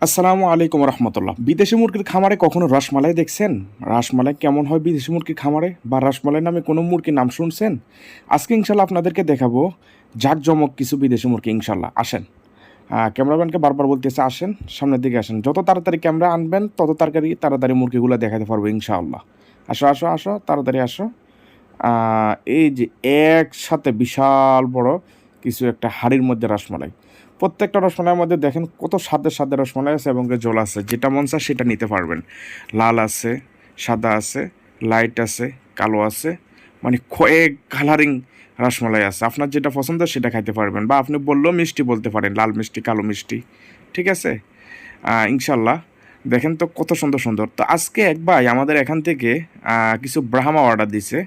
আসসালামু আলাইকুম রহমতুল্লাহ। বিদেশি মুরগির খামারে কখনো রসমালাই দেখছেন? রসমালাই কেমন হয় বিদেশি মুরগির খামারে, বা রসমালাই নামে কোনো মুরগির নাম শুনছেন? আজকে ইনশাল্লাহ আপনাদেরকে দেখাবো জাঁকজমক কিছু বিদেশি মুরগি। ইনশাল্লাহ আসেন। ক্যামেরাম্যানকে বারবার বলতেছে আসেন, সামনের দিকে আসেন। যত তাড়াতাড়ি ক্যামেরা আনবেন তত তাড়াতাড়ি মুরগিগুলো দেখাতে পারবো ইনশাআল্লাহ। আসো আসো আসো, তাড়াতাড়ি আসো। এই যে একসাথে বিশাল বড় কিছু একটা হাঁড়ির মধ্যে রসমালাই। প্রত্যেকটা রসমালাইয়ের মধ্যে দেখেন কত স্বাদের স্বাদের রসমালাই আছে এবং জল আছে। যেটা মন চায় সেটা নিতে পারবেন। লাল আছে, সাদা আছে, লাইট আছে, কালো আছে, মানে কয়েক কালারিং রসমালাই আছে। আপনার যেটা পছন্দ সেটা খাইতে পারবেন, বা আপনি বললেও মিষ্টি বলতে পারেন, লাল মিষ্টি, কালো মিষ্টি, ঠিক আছে। ইনশাল্লাহ দেখেন তো কত সুন্দর সুন্দর। তো আজকে এক ভাই আমাদের এখান থেকে কিছু ব্রাহ্মা অর্ডার দিছে।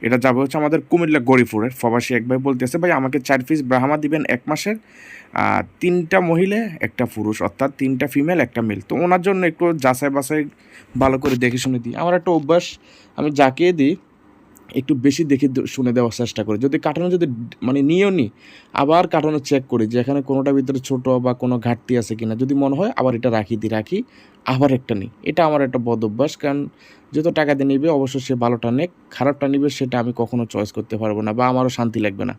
এটা যাবে হচ্ছে আমাদের কুমিল্লা গরিপুরের প্রবাসী এক ভাই বলতেছে, ভাই আমাকে 4 পিস ব্রাহ্মা দিবেন 1 মাসের, 3টা মহিলা 1টা পুরুষ, অর্থাৎ 3টা ফিমেল 1টা মেল। তো ওনার জন্য একটু যাচাই বাছাই ভালো করে দেখে শুনে দিই। আমার একটা অভ্যাস, আমি যাকে দিই একটু বেশি দেখে শুনে দেওয়ার চেষ্টা করি। যদি কাটানো যদি মানে নিয়েও নিই, আবার কাটানো চেক করি যে এখানে কোনোটার ভিতরে ছোটো বা কোনো ঘাটতি আছে কিনা। যদি মনে হয় আবার এটা রাখি, আবার একটা নিই। এটা আমার একটা বদ অভ্যাস, কারণ যত টাকা দিয়ে নিবে অবশ্যই সে ভালোটা নেক, খারাপটা নিবে সেটা আমি কখনো চয়েস করতে পারবো না, বা আমারও শান্তি লাগবে না।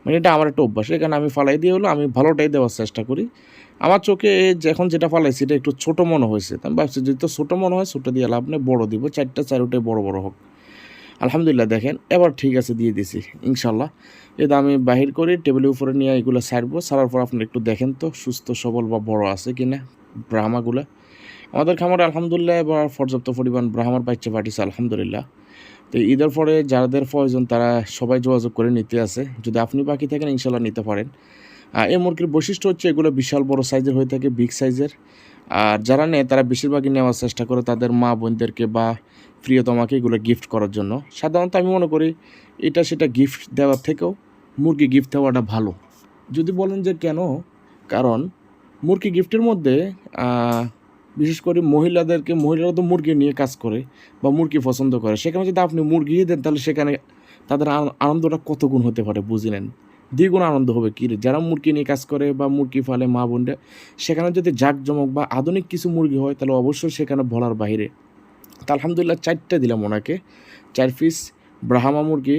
মানে এটা আমার একটা অভ্যাস। এখানে আমি ফালাই দিয়ে হলো আমি ভালোটাই দেওয়ার চেষ্টা করি। আমার চোখে এখন যেটা ফালাইছি এটা একটু ছোটো মনে হয়েছে, আমি ভাবছি যদি তো ছোটো মনে হয় ছোটো দিয়ে লাভ নেই, বড়ো দিব, 4টা 4টাই বড় বড় হোক। আলহামদুলিল্লাহ দেখেন এবার ঠিক আছে, দিয়ে দিছি ইনশাল্লাহ। এটা আমি বাহির করে টেবিলের উপরে নিয়ে এগুলো ছাড়বো। ছাড়ার পর আপনি একটু দেখেন তো সুস্থ সবল বা বড় আছে কিনা ব্রাহ্মাগুলো। আমাদের খামারে আলহামদুলিল্লাহ এবার পর্যাপ্ত পরিমাণ ব্রাহ্মার বাচ্চা পাঠিয়েছে আলহামদুলিল্লাহ। তো ঈদের পরে যাদের প্রয়োজন তারা সবাই যোগাযোগ করে নিতে আছে। যদি আপনি বাকি থাকেন ইনশাল্লাহ নিতে পারেন। এই মুরগির বৈশিষ্ট্য হচ্ছে এগুলো বিশাল বড় সাইজের হয়ে থাকে, বিগ সাইজের। আর যারা নেয় তারা বেশিরভাগই নেওয়ার চেষ্টা করে তাদের মা বোনদেরকে বা প্রিয়তমাকে এগুলো গিফট করার জন্য। সাধারণত আমি মনে করি এটা সেটা গিফট দেওয়ার থেকেও মুরগি গিফট দেওয়াটা ভালো। যদি বলেন যে কেন, কারণ মুরগি গিফটের মধ্যে বিশেষ করে মহিলারা তো মুরগি নিয়ে কাজ করে বা মুরগি পছন্দ করে, সেখানে যদি আপনি মুরগি দেন তাহলে সেখানে তাদের আনন্দটা কত গুণ হতে পারে বুঝে নেন। দ্বিগুণ আনন্দ হবে কি রে, যারা মুরগি নিয়ে কাজ করে বা মুরগি ফালে মা বোনরা, সেখানে যদি জাঁকজমক বা আধুনিক কিছু মুরগি হয় তাহলে অবশ্যই সেখানে বলার বাইরে। তা আলহামদুলিল্লাহ 4টা দিলাম ওনাকে, 4 পিস ব্রাহ্মা মুরগি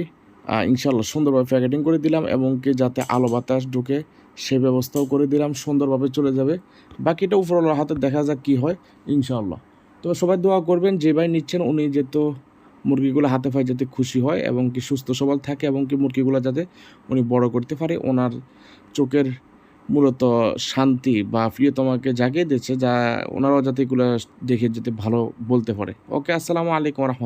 ইনশাল্লাহ সুন্দরভাবে প্যাকেটিং করে দিলাম, এবং কি যাতে আলো বাতাস ঢুকে সে ব্যবস্থাও করে দিলাম, সুন্দরভাবে চলে যাবে। বাকিটা উপরওয়ালার হাতে, দেখা যাক কী হয় ইনশাল্লাহ। তো সবাই দোয়া করবেন, যে ভাই নিচ্ছেন উনি যেহেতু মুরগিগুলো হাতে পায়ে যাতে খুশি হয় এবং কি সুস্থ সবল থাকে, এবং কি মুরগিগুলো যাতে উনি বড় করতে পারে। ওনার চোখের মূলত শান্তি বা প্রিয়তমাকে জাগিয়ে দিচ্ছে, যা ওনারাও যাতে এগুলো দেখে যেতে ভালো বলতে পারে। ওকে, আসসালামু আলাইকুম রহমতুল্লাহ।